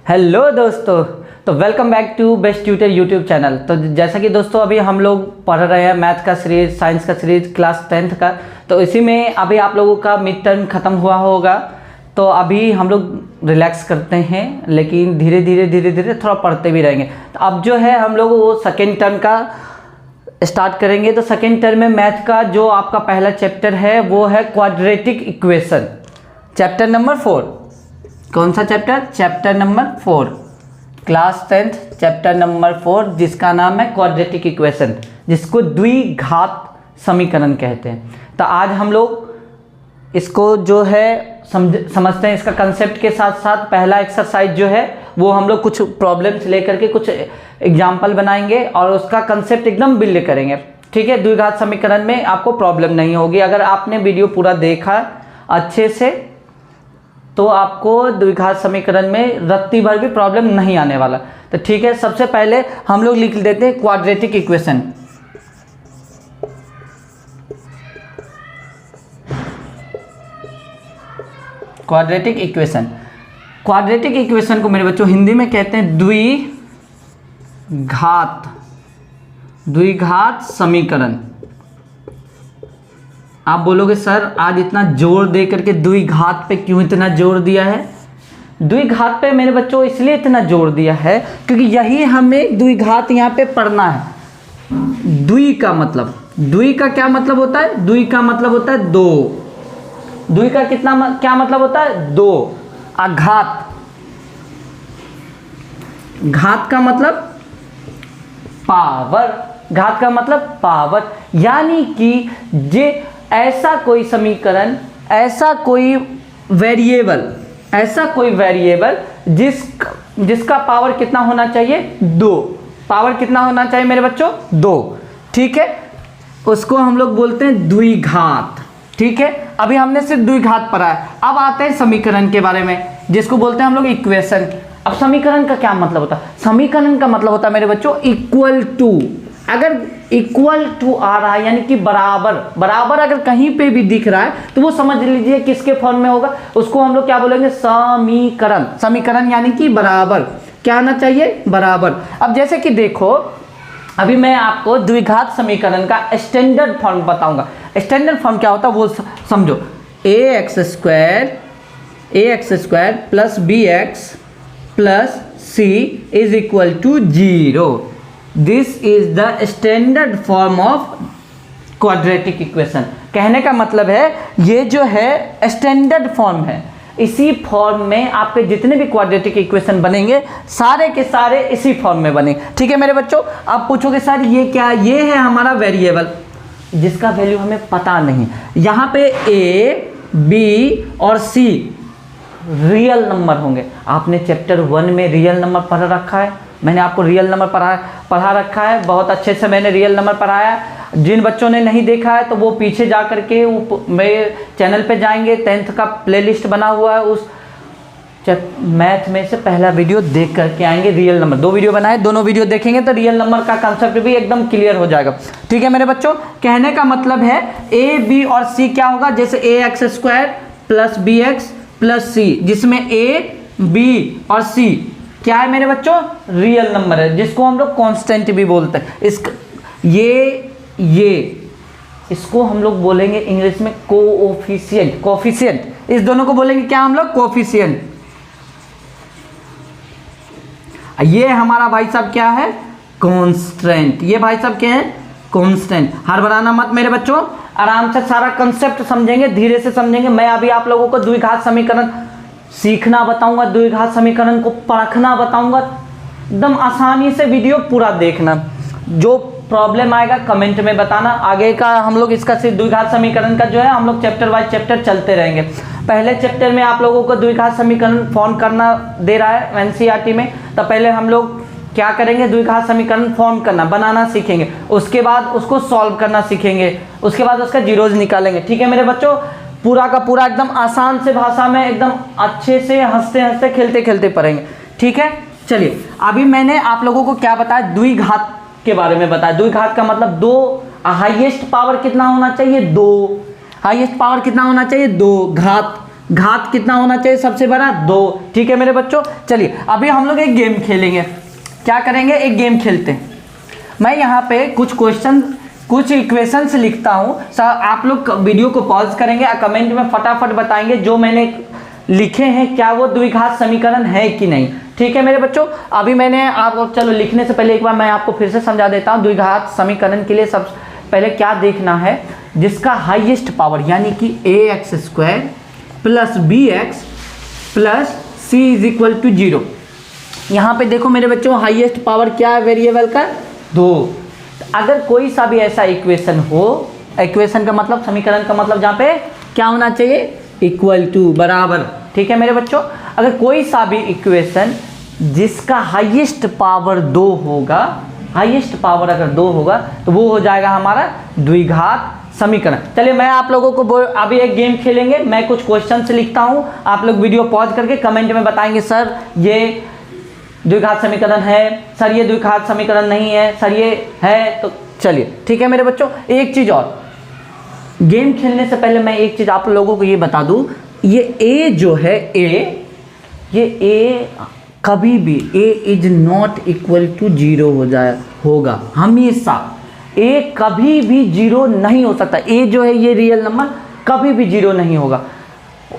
Hello दोस्तों, तो welcome back to Best Tutor YouTube channel. तो जैसा कि दोस्तों अभी हम लोग पढ़ रहे हैं मैथ का सीरीज, साइंस का सीरीज, क्लास 10th का। तो इसी में अभी आप लोगों का मिड टर्म ख़त्म हुआ होगा, तो अभी हम लोग रिलैक्स करते हैं, लेकिन धीरे धीरे थोड़ा पढ़ते भी रहेंगे। तो अब जो है हम लोग वो सेकेंड टर्म का स्टार्ट करेंगे। तो सेकेंड टर्म में मैथ का जो आपका पहला चैप्टर है वो है क्वाड्रेटिक इक्वेशन, चैप्टर नंबर 4। कौन सा chapter? Chapter number 4, class 10th chapter number 4, जिसका नाम है क्वाड्रेटिक इक्वेशन, जिसको द्विघात समीकरण कहते हैं। तो आज हम लोग इसको जो है समझते हैं, इसका कंसेप्ट के साथ साथ पहला एक्सरसाइज जो है वो हम लोग कुछ प्रॉब्लम्स लेकर के कुछ एग्जाम्पल बनाएंगे और उसका कंसेप्ट एकदम बिल्ड करेंगे। ठीक है, द्विघात समीकरण में आपको प्रॉब्लम नहीं होगी। अगर आपने वीडियो पूरा देखा अच्छे से तो आपको द्विघात समीकरण में रत्ती भर भी प्रॉब्लम नहीं आने वाला। तो ठीक है, सबसे पहले हम लोग लिख देते हैं quadratic equation. Quadratic equation, quadratic equation को मेरे बच्चों हिंदी में कहते हैं द्विघात समीकरण। आप बोलोगे सर आज इतना जोर दे करके द्विघात पे क्यों इतना जोर दिया है? द्विघात पे मेरे बच्चों इसलिए इतना जोर दिया है क्योंकि यही हमें द्विघात यहाँ पे पढ़ना है। द्वि का मतलब, द्वि का क्या मतलब होता है? द्वि का मतलब होता है दो। द्वि का क्या मतलब होता है? दो। घात, घात का मतलब पावर, घात का मतलब पावर, यानी कि जे ऐसा कोई समीकरण, ऐसा कोई वेरिएबल जिसका पावर कितना होना चाहिए? 2। पावर कितना होना चाहिए मेरे बच्चों? 2। ठीक है, उसको हम लोग बोलते हैं द्विघात। ठीक है, अभी हमने सिर्फ द्विघात पढ़ा है। अब आते हैं समीकरण के बारे में, जिसको बोलते हैं हम लोग इक्वेशन। अब समीकरण का क्या मतलब होता है? समीकरण का मतलब होता है मेरे बच्चों इक्वल टू। अगर इक्वल टू आ रहा है यानी कि बराबर अगर कहीं पे भी दिख रहा है तो वो समझ लीजिए किसके फॉर्म में होगा। उसको हम लोग क्या बोलेंगे? समीकरण। समीकरण यानी कि बराबर। क्या आना चाहिए? बराबर। अब जैसे कि देखो, अभी मैं आपको द्विघात समीकरण का स्टैंडर्ड फॉर्म बताऊंगा। स्टैंडर्ड फॉर्म क्या होता है वो समझो। ax square plus bx plus c is equal to 0। This is the standard form of quadratic equation. कहने का मतलब है ये जो है स्टैंडर्ड फॉर्म है। इसी फॉर्म में आपके जितने भी क्वाड्रेटिक इक्वेशन बनेंगे सारे के सारे इसी फॉर्म में बनेंगे। ठीक है मेरे बच्चों, आप पूछोगे सर ये क्या? ये है हमारा वेरिएबल जिसका वैल्यू हमें पता नहीं। यहाँ पे a, b और c रियल नंबर होंगे। आपने चैप्टर 1 में रियल नंबर पढ़ रखा है, मैंने आपको रियल नंबर पढ़ा रखा है, बहुत अच्छे से मैंने रियल नंबर पढ़ाया। जिन बच्चों ने नहीं देखा है तो वो पीछे जा करके मेरे चैनल पे जाएंगे, 10th का प्लेलिस्ट बना हुआ है, उस मैथ में से पहला वीडियो देख करके आएंगे। रियल नंबर 2 वीडियो बनाए, दोनों वीडियो देखेंगे तो रियल नंबर का कंसेप्ट भी एकदम क्लियर हो जाएगा। ठीक है मेरे बच्चों, कहने का मतलब है a, b और c क्या होगा? जैसे ax square plus bx plus c, जिसमें a, b और c क्या है मेरे बच्चों? रियल नंबर है, जिसको हम लोग कांस्टेंट भी बोलते हैं। इसको हम लोग बोलेंगे इंग्लिश में कोएफिशिएंट। इस दोनों को बोलेंगे क्या हम लोग? कोएफिशिएंट। ये हमारा भाई साहब क्या है? कांस्टेंट। ये भाई साहब क्या है? कांस्टेंट। हड़बड़ाना मत मेरे बच्चों, आराम से सारा कंसेप्ट समझेंगे, धीरे से समझेंगे। मैं अभी आप लोगों को द्विघात समीकरण सीखना बताऊंगा, द्विघात समीकरण को परखना बताऊंगा। एकदम आसानी से वीडियो पूरा देखना। जो प्रॉब्लम आएगा कमेंट में बताना। आगे का हम लोग इसका सिर्फ द्विघात समीकरण का जो है हम लोग चैप्टर वाइज चैप्टर चलते रहेंगे। पहले चैप्टर में आप लोगों को द्विघात समीकरण फॉर्म करना दे रहा है एनसीईआरटी में, तो पहले हम लोग क्या करेंगे? द्विघात समीकरण फॉर्म करना, बनाना सीखेंगे। उसके बाद उसको सॉल्व करना सीखेंगे, उसके बाद उसका जीरोज निकालेंगे। ठीक है मेरे बच्चों, पूरा का पूरा एकदम आसान से भाषा में एकदम अच्छे से हंसते हंसते खेलते खेलते पढ़ेंगे। ठीक है, चलिए अभी मैंने आप लोगों को क्या बताया? द्विघात के बारे में बताया। द्विघात का मतलब 2, हाईएस्ट पावर कितना होना चाहिए? 2। हाईएस्ट पावर कितना होना चाहिए? 2। घात घात कितना होना चाहिए सबसे बड़ा 2। ठीक है मेरे बच्चों, चलिए अभी हम लोग एक गेम खेलेंगे। क्या करेंगे, एक गेम खेलते हैं। मैं यहाँ पे कुछ इक्वेशंस लिखता हूँ सर, आप लोग वीडियो को पॉज करेंगे और कमेंट में फटाफट बताएंगे जो मैंने लिखे हैं क्या वो द्विघात समीकरण है कि नहीं। ठीक है मेरे बच्चों, अभी मैंने आपको, चलो लिखने से पहले एक बार मैं आपको फिर से समझा देता हूँ। द्विघात समीकरण के लिए सब पहले क्या देखना है, जिसका हाईएस्ट पावर यानी कि ax² plus bx plus c is equal to 0। यहाँ पे देखो मेरे बच्चों, हाईएस्ट पावर क्या है वेरिएबल का 2। अगर कोई सा भी ऐसा इक्वेशन हो, इक्वेशन का मतलब समीकरण का मतलब जहाँ पे क्या होना चाहिए, इक्वल टू, बराबर। ठीक है मेरे बच्चों, अगर कोई सा भी इक्वेशन जिसका हाईएस्ट पावर 2 होगा, हाईएस्ट पावर अगर 2 होगा तो वो हो जाएगा हमारा द्विघात समीकरण। चलिए मैं आप लोगों को अभी एक गेम खेलेंगे। मैं कुछ क्वेश्चन लिखता हूँ, आप लोग वीडियो पॉज करके कमेंट में बताएंगे सर ये द्विघात समीकरण है, सर ये द्विघात समीकरण नहीं है, सर ये है। तो चलिए ठीक है मेरे बच्चों, एक चीज़ और, गेम खेलने से पहले मैं एक चीज़ आप लोगों को ये बता दूं, ये a जो है ये a कभी भी a is not equal to 0 होगा हमेशा। a कभी भी 0 नहीं हो सकता। a जो है ये रियल नंबर कभी भी 0 नहीं होगा।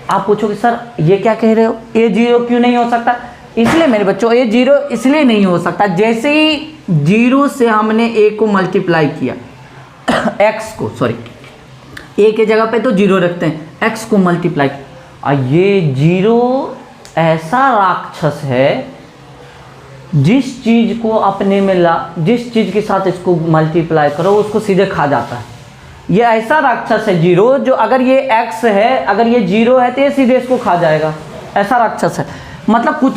आप पूछोगे सर ये क्या कह रहे हो, a 0 क्यों नहीं हो सकता? इसलिए मेरे बच्चों a 0 इसलिए नहीं हो सकता, जैसे ही 0 से हमने a को मल्टीप्लाई किया x को, सॉरी a के जगह पे तो 0 रखते हैं, x को मल्टीप्लाई, और ये 0 ऐसा राक्षस है जिस चीज़ को अपने में जिस चीज़ के साथ इसको मल्टीप्लाई करो उसको सीधे खा जाता है। ये ऐसा राक्षस है 0, जो अगर ये x है, अगर ये 0 है तो ये सीधे इसको खा जाएगा। ऐसा राक्षस है, मतलब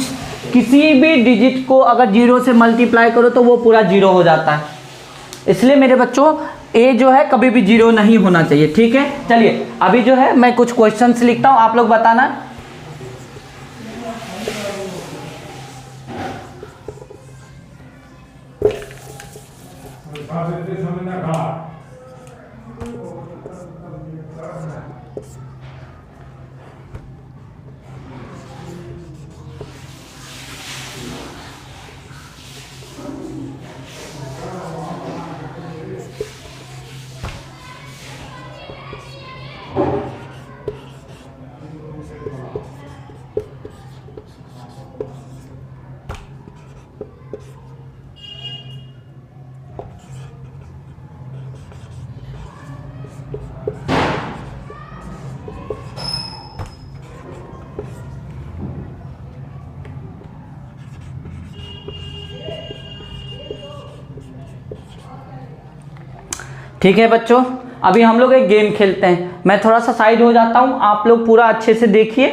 किसी भी डिजिट को अगर 0 से मल्टीप्लाई करो तो वो पूरा 0 हो जाता है। इसलिए मेरे बच्चों a जो है कभी भी 0 नहीं होना चाहिए। ठीक है, चलिए अभी जो है मैं कुछ क्वेश्चंस लिखता हूं, आप लोग बताना। ठीक है बच्चों, अभी हम लोग एक गेम खेलते हैं। मैं थोड़ा सा साइड हो जाता हूं, आप लोग पूरा अच्छे से देखिए।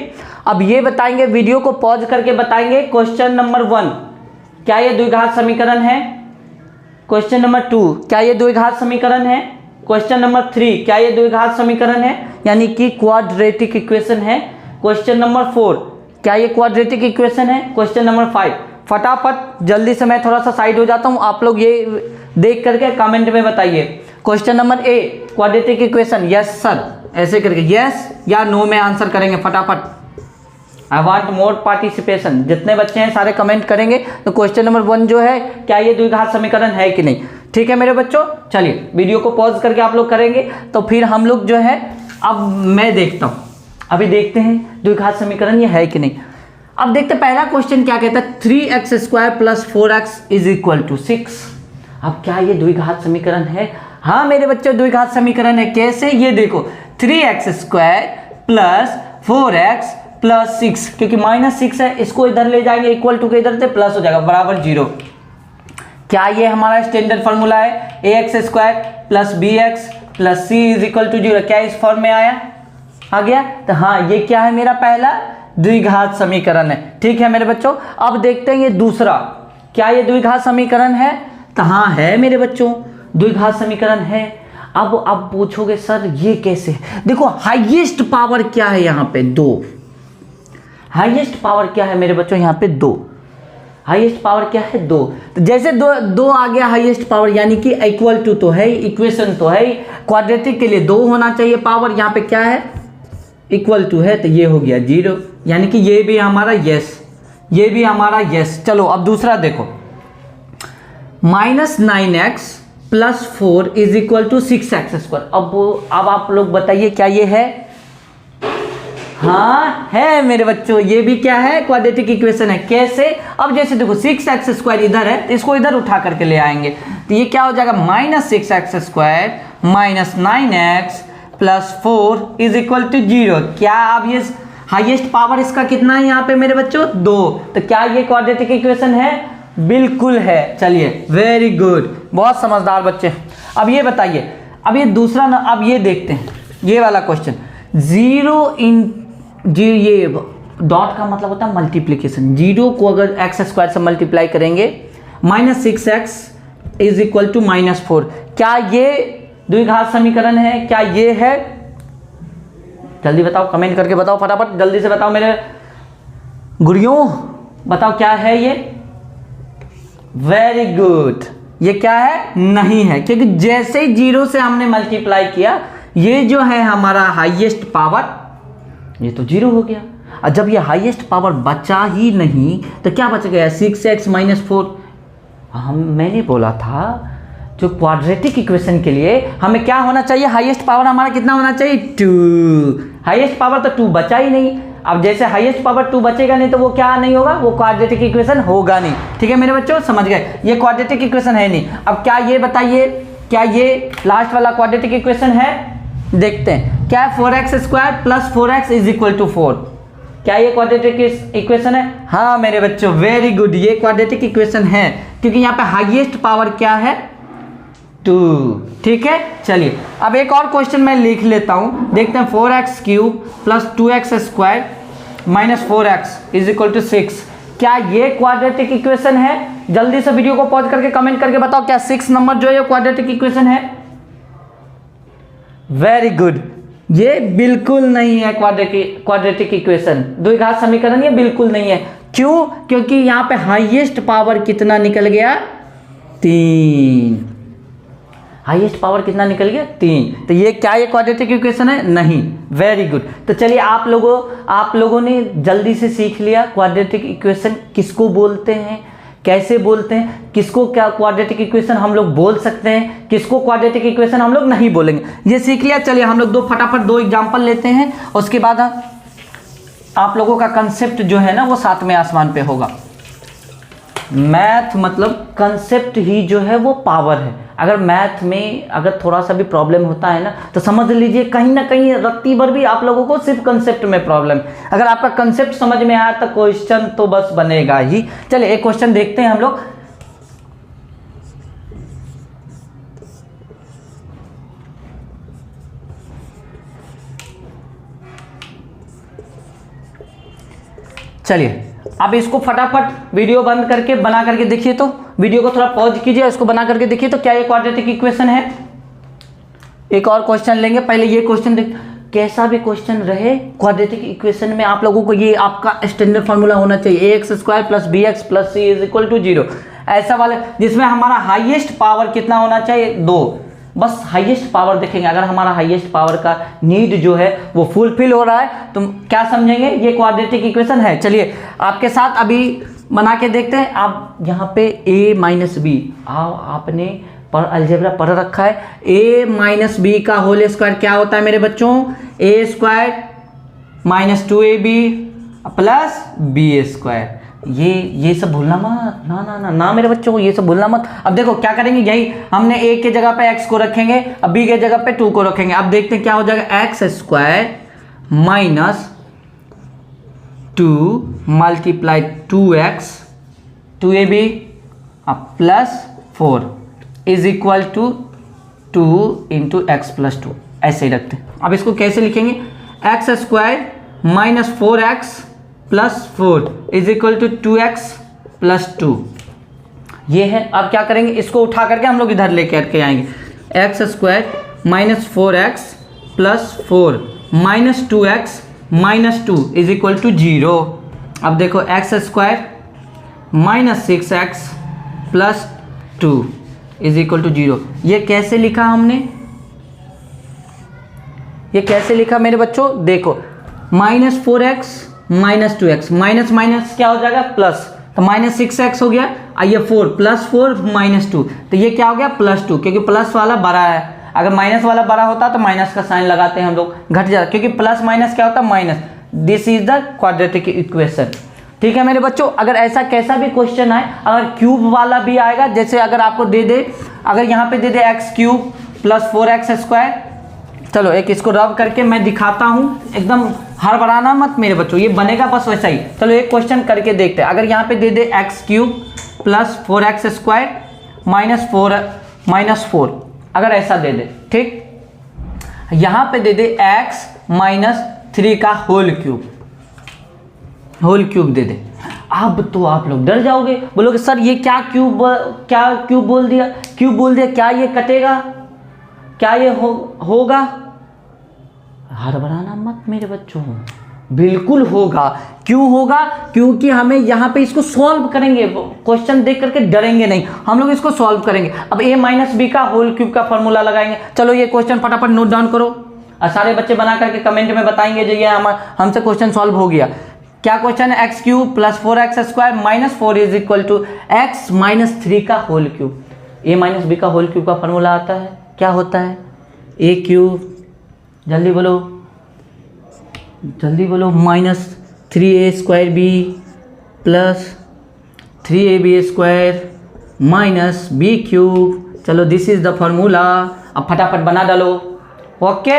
अब ये बताएंगे, वीडियो को पॉज करके बताएंगे, क्वेश्चन नंबर 1 क्या ये द्विघात समीकरण है, क्वेश्चन नंबर 2 क्या ये द्विघात समीकरण है, क्वेश्चन नंबर 3 क्या ये द्विघात समीकरण है यानी कि क्वाड्रेटिक इक्वेशन है, क्वेश्चन नंबर 4 क्या ये क्वाड्रेटिक इक्वेशन है, क्वेश्चन नंबर 5। फटाफट जल्दी से, मैं थोड़ा सा साइड हो जाता हूँ, आप लोग ये देख करके कमेंट में बताइए। Question number A quadratic equation, yes sir, ऐसे करके यस या नो में आंसर करेंगे फटाफट। आई वांट मोर पार्टिसिपेशन, जितने बच्चे हैं सारे कमेंट करेंगे। तो क्वेश्चन नंबर 1 जो है क्या ये द्विघात समीकरण है कि नहीं। ठीक है मेरे बच्चों, चलिए वीडियो को पॉज करके आप लोग करेंगे तो फिर हम लोग जो है, अब मैं देखता हूँ, अभी देखते हैं द्विघात समीकरण ये है कि नहीं। अब देखते पहला क्वेश्चन क्या कहता है, 3x² plus 4x is equal to 6। अब क्या ये द्विघात समीकरण है? हाँ मेरे बच्चों द्विघात समीकरण है। कैसे, ये देखो 3x² प्लस 4x प्लस 6, क्योंकि -6 है, इसको इधर ले जाएंगे, इक्वल टू के इधर से प्लस हो जाएगा, बराबर 0। क्या ये हमारा स्टैंडर्ड फॉर्मूला है, ax² plus bx plus c is equal to 0। क्या इस फॉर्म में आ गया? तो हाँ, ये क्या है, मेरा पहला द्विघात समीकरण है। ठीक है मेरे बच्चों, अब देखते हैं ये दूसरा, क्या ये द्विघात समीकरण है? तो हाँ है मेरे बच्चों, द्विघात समीकरण है। अब पूछोगे सर ये कैसे? देखो हाईएस्ट पावर क्या है यहाँ पे, 2। हाईएस्ट पावर क्या है मेरे बच्चों यहाँ पे, 2। हाईएस्ट पावर क्या है, 2। तो जैसे 2 आ गया हाईएस्ट पावर, यानी कि इक्वल टू तो है, इक्वेशन तो है, क्वाड्रेटिक के लिए 2 होना चाहिए पावर। यहाँ पे क्या है, इक्वल टू है तो ये हो गया 0, यानी कि ये भी हमारा यस, ये भी हमारा यस। चलो अब दूसरा देखो, -9x + 4 = 6x²। अब आप लोग बताइए क्या ये है? हाँ है मेरे बच्चों, ये भी क्या है? क्वाड्रेटिक इक्वेशन है। कैसे? अब जैसे देखो 6x² इधर है तो इसको इधर उठा करके ले आएंगे तो ये क्या हो जाएगा? -6x² - 9x + 4 = 0। क्या अब ये हाईएस्ट पावर इसका कितना है यहाँ पे मेरे बच्चों? 2। तो क्या ये क्वाड्रेटिक इक्वेशन है? बिल्कुल है। चलिए वेरी गुड, बहुत समझदार बच्चे। अब ये बताइए, अब ये दूसरा ना, अब ये देखते हैं ये वाला क्वेश्चन। 0 ये डॉट का मतलब होता है मल्टीप्लीकेशन। 0 को अगर x² से मल्टीप्लाई करेंगे -6x = -4, क्या ये द्विघात समीकरण है? क्या ये है? जल्दी बताओ, कमेंट करके बताओ, फटाफट जल्दी से बताओ मेरे गुड़ियों, बताओ क्या है ये? वेरी गुड, ये क्या है? नहीं है, क्योंकि जैसे ही 0 से हमने मल्टीप्लाई किया, ये जो है हमारा हाईएस्ट पावर, ये तो 0 हो गया। और जब ये हाईएस्ट पावर बचा ही नहीं तो क्या बच गया? 6x - 4। मैंने बोला था जो क्वाड्रेटिक इक्वेशन के लिए हमें क्या होना चाहिए? हाईएस्ट पावर हमारा कितना होना चाहिए? 2। हाईएस्ट पावर तो 2 बचा ही नहीं। अब जैसे हाईएस्ट पावर 2 बचेगा नहीं तो वो क्या नहीं होगा? वो क्वाड्रेटिक इक्वेशन होगा नहीं। ठीक है मेरे बच्चों, समझ गए? ये क्वाड्रेटिक इक्वेशन है नहीं। अब क्या ये बताइए, क्या ये लास्ट वाला क्वाड्रेटिक इक्वेशन है? देखते हैं क्या है? 4x² + 4x = 4। क्या ये क्वाड्रेटिक इक्वेशन है? हाँ मेरे बच्चों, वेरी गुड, ये क्वाड्रेटिक इक्वेशन है, क्योंकि यहाँ पे हाईएस्ट पावर क्या है? 2। ठीक है, चलिए अब एक और क्वेश्चन मैं लिख लेता हूँ, देखते हैं। 4x³ + 2x² - 4x = 6। क्या ये क्वाड्रेटिक इक्वेशन है? जल्दी से वीडियो को पॉज करके कमेंट करके बताओ, क्या 6 नंबर जो है क्वाड्रेटिक इक्वेशन है? वेरी गुड, ये बिल्कुल नहीं है क्वाड्रेटिक इक्वेशन, द्विघात समीकरण ये बिल्कुल नहीं है। क्यों? क्योंकि यहाँ पे हाईएस्ट पावर कितना निकल गया? 3। हाईएस्ट पावर कितना निकल गया? 3। तो ये क्या ये क्वाड्रेटिक इक्वेशन है? नहीं। Very good. तो चलिए आप लोगों ने जल्दी से सीख लिया क्वाड्रेटिक इक्वेशन किसको बोलते हैं, कैसे बोलते हैं, किसको क्या क्वाड्रेटिक इक्वेशन हम लोग बोल सकते हैं, किसको क्वाड्रेटिक इक्वेशन हम लोग नहीं बोलेंगे, ये सीख लिया। चलिए हम लोग फटाफट 2 एग्जाम्पल लेते हैं, उसके बाद आप लोगों का कंसेप्ट जो है ना वो 7वें आसमान पे होगा। मैथ मतलब कंसेप्ट ही जो है वो पावर है। अगर मैथ में अगर थोड़ा सा भी प्रॉब्लम होता है ना तो समझ लीजिए कहीं ना कहीं रत्ती भर भी आप लोगों को सिर्फ कंसेप्ट में प्रॉब्लम। अगर आपका कंसेप्ट समझ में आया तो क्वेश्चन तो बस बनेगा ही। चलिए एक क्वेश्चन देखते हैं हम लोग। चलिए अब इसको फटाफट वीडियो बंद करके बना करके देखिए, तो वीडियो को थोड़ा पॉज कीजिए, इसको बना करके देखिए तो क्या ये क्वाड्रेटिक इक्वेशन है। एक और क्वेश्चन लेंगे, पहले ये क्वेश्चन देख, कैसा भी क्वेश्चन रहे क्वाड्रेटिक इक्वेशन में आप लोगों को ये आपका स्टैंडर्ड फार्मूला होना चाहिए, ax² + bx + c = 0। ऐसा वाला जिसमें हमारा हाईएस्ट पावर कितना होना चाहिए? 2। बस हाईएस्ट पावर देखेंगे, अगर हमारा हाईएस्ट पावर का नीड जो है वो फुलफिल हो रहा है तो क्या समझेंगे? ये क्वाड्रेटिक इक्वेशन है। चलिए आपके साथ अभी बना के देखते हैं। आप यहाँ पे a - b आपने अलजेब्रा पढ़ रखा है। a - b का होल स्क्वायर क्या होता है मेरे बच्चों? a² - 2ab + b²। ये सब भूलना मत, ना ना ना ना मेरे बच्चों को ये सब भूलना मत। अब देखो क्या करेंगे, यही हमने a के जगह पे x को रखेंगे, अब b के जगह पे 2 को रखेंगे। अब देखते हैं क्या हो जाएगा। x² - 2 × 2x 2ab + 4 = 2 × x + 2। ऐसे ही रखते हैं। अब इसको कैसे लिखेंगे? x² - 4x + 4 = 2x + 2। ये है। अब क्या करेंगे, इसको उठा करके हम लोग इधर लेके के आएंगे। x² - 4x + 4 - 2x - 2 = 0। अब देखो x² - 6x + 2 = 0। ये कैसे लिखा हमने? ये कैसे लिखा मेरे बच्चों? देखो minus 4x minus 2x, minus minus क्या हो जाएगा प्लस, तो माइनस 6x हो गया। आइए 4 प्लस 4 माइनस 2, तो ये क्या हो गया प्लस 2, क्योंकि प्लस वाला बड़ा है। अगर माइनस वाला बड़ा होता तो माइनस का साइन लगाते हैं हम लोग, घट जाता, क्योंकि प्लस माइनस क्या होता है minus. This is the quadratic equation. ठीक है मेरे बच्चों, अगर ऐसा कैसा भी क्वेश्चन आए, अगर क्यूब वाला भी आएगा, जैसे अगर आपको दे दे, अगर यहाँ पे दे दे x cube plus 4x square, चलो एक इसको रब करके मैं दिखाता हूँ, एकदम हड़बड़ाना मत मेरे बच्चों, ये बनेगा बस वैसा ही। चलो एक क्वेश्चन करके देखते हैं। अगर यहाँ पे दे दे x cube plus 4x square minus 4, अगर ऐसा दे दे, ठीक। यहाँ पे दे दे x माइनस 3 का होल क्यूब दे दे। अब तो आप लोग डर जाओगे, बोलोगे सर ये क्या क्यूब बोल दिया, क्या ये कटेगा, क्या ये होगा? हड़बड़ाना मत मेरे बच्चों, बिल्कुल होगा। क्यों होगा? क्योंकि हमें यहाँ पे इसको सॉल्व करेंगे, क्वेश्चन देख करके डरेंगे नहीं, हम लोग इसको सॉल्व करेंगे। अब a माइनस बी का होल क्यूब का फॉर्मूला लगाएंगे। चलो ये क्वेश्चन फटाफट नोट डाउन करो और सारे बच्चे बना करके कमेंट में बताएंगे जो ये हमसे क्वेश्चन सॉल्व हो गया। क्या क्वेश्चन है? X cube plus 4x square minus 4 is equal to x minus 3 का whole cube. a minus b का होल क्यूब का फॉर्मूला आता है, क्या होता है? a क्यूब, जल्दी बोलो, minus 3a square b plus 3ab square minus b cube. चलो दिस इज द फॉर्मूला। अब फटाफट बना डालो। ओके,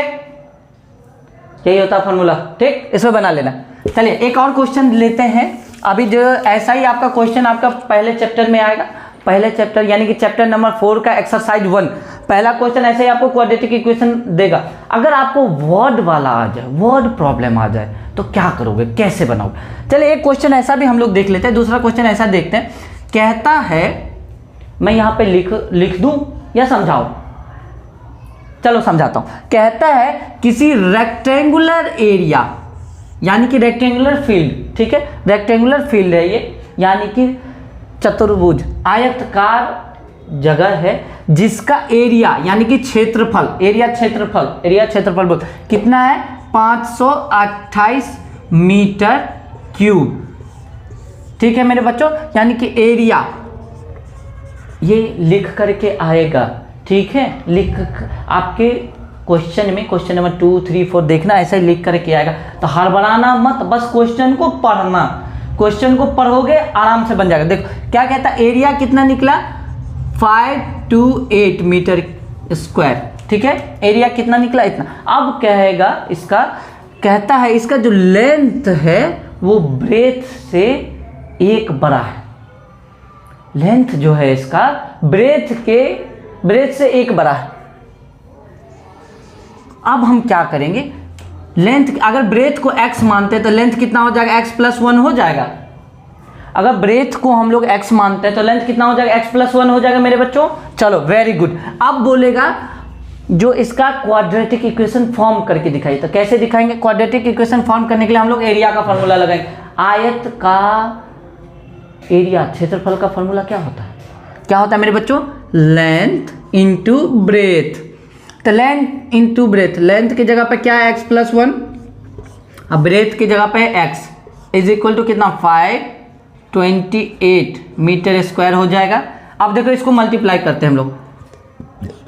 यही होता है फॉर्मूला, ठीक, इसमें बना लेना। चलिए एक और क्वेश्चन लेते हैं। अभी जो ऐसा ही आपका क्वेश्चन आपका पहले चैप्टर में आएगा, पहले चैप्टर यानी कि चैप्टर नंबर 4 का एक्सरसाइज 1, पहला क्वेश्चन ऐसे ही आपको क्वाड्रेटिक इक्वेशन देगा। अगर आपको वर्ड वाला आ जाए, वर्ड प्रॉब्लम आ जाए, तो क्या करोगे, कैसे बनाओगे? चलिए एक क्वेश्चन ऐसा भी हम लोग देख लेते हैं। दूसरा क्वेश्चन ऐसा देखते हैं, कहता है, मैं यहाँ पे लिख दूं या समझाऊं? चलो समझाता हूं। कहता है किसी रेक्टेंगुलर एरिया यानी कि रेक्टेंगुलर फील्ड, ठीक है, रेक्टेंगुलर फील्ड है ये, यानी कि चतुर्भुज आयताकार जगह है, जिसका एरिया यानी कि क्षेत्रफल, एरिया क्षेत्रफल बोल कितना है? 528 मीटर क्यूब। ठीक है मेरे बच्चों, यानी कि एरिया ये लिख करके आएगा, ठीक है, लिख आपके क्वेश्चन में, क्वेश्चन नंबर 2, 3, 4 देखना, ऐसा ही लिख करके आएगा। तो हड़बड़ाना मत, बस क्वेश्चन को पढ़ना, क्वेश्चन को पढ़ोगे आराम से बन जाएगा। देखो क्या कहता है, एरिया कितना निकला? 528 मीटर स्क्वायर, ठीक है, एरिया कितना निकला? इतना। अब कहेगा इसका, कहता है इसका जो लेंथ है वो ब्रेथ से एक बड़ा है। लेंथ जो है इसका ब्रेथ से एक बड़ा है। अब हम क्या करेंगे, लेंथ, अगर ब्रेथ को x मानते हैं तो लेंथ कितना हो जाएगा? x प्लस 1 हो जाएगा। अगर ब्रेथ को हम लोग x मानते हैं तो लेंथ कितना हो जाएगा? x प्लस 1 हो जाएगा मेरे बच्चों। चलो वेरी गुड। अब बोलेगा जो इसका क्वाड्रेटिक इक्वेशन फॉर्म करके दिखाइए। तो कैसे दिखाएंगे? क्वाड्रेटिक इक्वेशन फॉर्म करने के लिए हम लोग एरिया का फॉर्मूला लगाएंगे। आयत का एरिया, क्षेत्रफल का फॉर्मूला क्या होता है? क्या होता है मेरे बच्चों? Length into breadth. तो लेंथ इंटू ब्रेथ, लेंथ की जगह पे क्या है? x प्लस 1, अब ब्रेथ की जगह पे x इज इक्वल टू कितना? 528 मीटर स्क्वायर हो जाएगा। अब देखो इसको मल्टीप्लाई करते हैं हम लोग,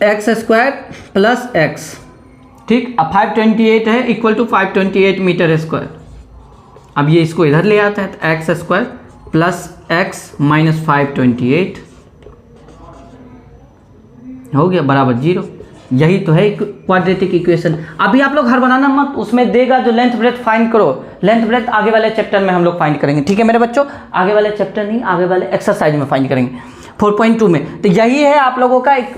एक्स स्क्वायर प्लस एक्स, ठीक। अब 528 है इक्वल टू 528 मीटर स्क्वायर। अब ये इसको इधर ले आता है तो x square plus x minus 528 हो गया बराबर 0। यही तो है क्वाड्रेटिक इक्वेशन। अभी आप लोग हर बनाना मत, उसमें देगा जो लेंथ ब्रेथ फाइंड करो। लेंथ ब्रेथ आगे वाले चैप्टर में हम लोग फाइंड करेंगे, ठीक है मेरे बच्चों। आगे वाले चैप्टर नहीं, आगे वाले एक्सरसाइज में फाइंड करेंगे 4.2 में। तो यही है आप लोगों का एक,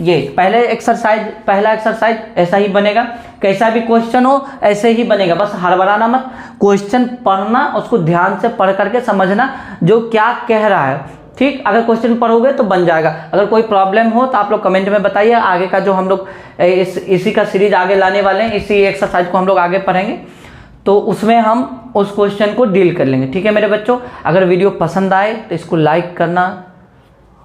ये पहला एक्सरसाइज ऐसा ही बनेगा। कैसा भी क्वेश्चन हो ऐसे ही बनेगा, बस हड़बड़ाना मत, क्वेश्चन पढ़ना, उसको ध्यान से पढ़ करके समझना जो क्या कह रहा है, ठीक। अगर क्वेश्चन पढ़ोगे तो बन जाएगा। अगर कोई प्रॉब्लम हो तो आप लोग कमेंट में बताइए। आगे का जो हम लोग इसी का सीरीज आगे लाने वाले हैं, इसी एक्सरसाइज को हम लोग आगे पढ़ेंगे, तो उसमें हम उस क्वेश्चन को डील कर लेंगे, ठीक है मेरे बच्चों। अगर वीडियो पसंद आए तो इसको लाइक करना,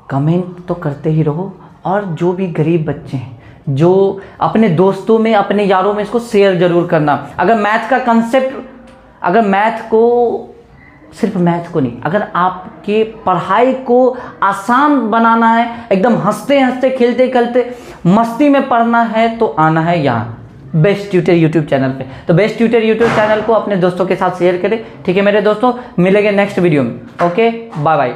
कमेंट तो करते ही रहो। और जो भी गरीब बच्चे हैं जो अपने दोस्तों में, अपने यारों में इसको शेयर जरूर करना। अगर मैथ का कंसेप्ट, अगर मैथ को, सिर्फ मैथ को नहीं, अगर आपके पढ़ाई को आसान बनाना है, एकदम हंसते हंसते खेलते खेलते मस्ती में पढ़ना है, तो आना है यहाँ बेस्ट ट्यूटर यूट्यूब चैनल पे। तो बेस्ट ट्यूटर यूट्यूब चैनल को अपने दोस्तों के साथ शेयर करें। ठीक है मेरे दोस्तों, मिलेंगे नेक्स्ट वीडियो में। Okay, bye bye.